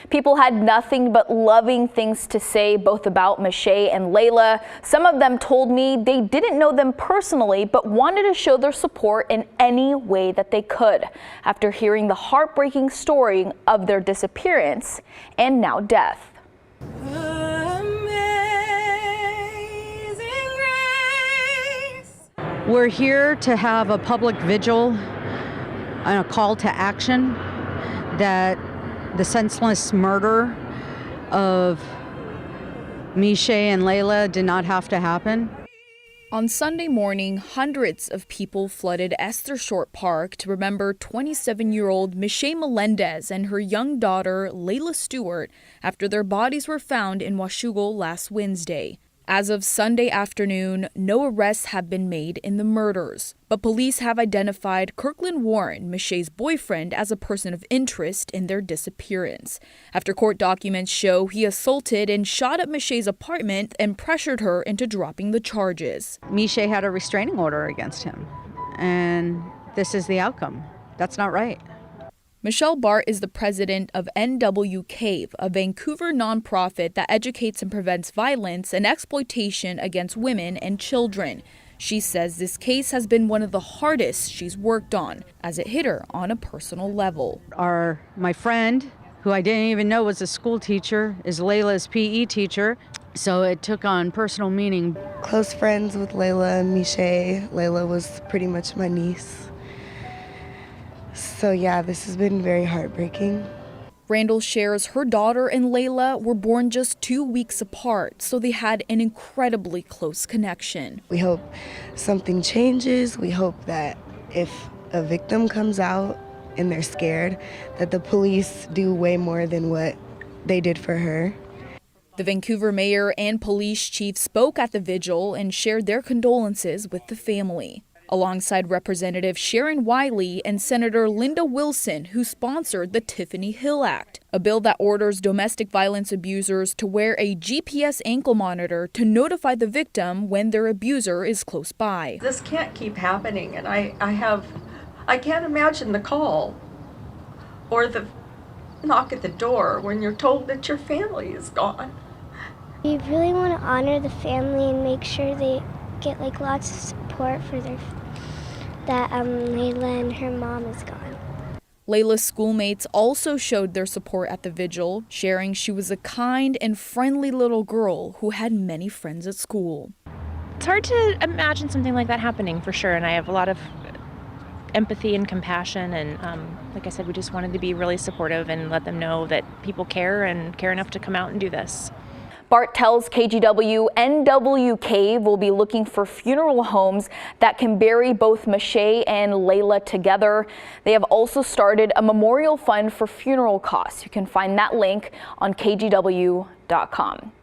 People had nothing but loving things to say both about Meshay and Layla. Some of them told me they didn't know them personally, but wanted to show their support in any way that they could after hearing the heartbreaking story of their disappearance and now death. We're here to have a public vigil and a call to action that the senseless murder of Meshay and Layla did not have to happen. On Sunday morning, hundreds of people flooded Esther Short Park to remember 27-year-old Meshay Melendez and her young daughter, Layla Stewart, after their bodies were found in Washougal last Wednesday. As of Sunday afternoon, no arrests have been made in the murders, but police have identified Kirkland Warren, Meshay's boyfriend, as a person of interest in their disappearance, after court documents show he assaulted and shot up Meshay's apartment and pressured her into dropping the charges. Meshay had a restraining order against him, and this is the outcome. That's not right. Michelle Bart is the president of NW Cave, a Vancouver nonprofit that educates and prevents violence and exploitation against women and children. She says this case has been one of the hardest she's worked on, as it hit her on a personal level. My friend, who I didn't even know was a school teacher, is Layla's PE teacher, so it took on personal meaning. Close friends with Layla and Meshay. Layla was pretty much my niece. So yeah, this has been very heartbreaking. Randall shares her daughter and Layla were born just 2 weeks apart, so they had an incredibly close connection. We hope something changes. We hope that if a victim comes out and they're scared, that the police do way more than what they did for her. The Vancouver mayor and police chief spoke at the vigil and shared their condolences with the family, alongside Representative Sharon Wiley and Senator Linda Wilson, who sponsored the Tiffany Hill Act, a bill that orders domestic violence abusers to wear a GPS ankle monitor to notify the victim when their abuser is close by. This can't keep happening, and I can't imagine the call or the knock at the door when you're told that your family is gone. We really want to honor the family and make sure they get lots of support for that Layla and her mom is gone. Layla's schoolmates also showed their support at the vigil, sharing she was a kind and friendly little girl who had many friends at school. It's hard to imagine something like that happening, for sure, and I have a lot of empathy and compassion, and like I said, we just wanted to be really supportive and let them know that people care and care enough to come out and do this. Bart tells KGW NW Cave will be looking for funeral homes that can bury both Meshay and Layla together. They have also started a memorial fund for funeral costs. You can find that link on kgw.com.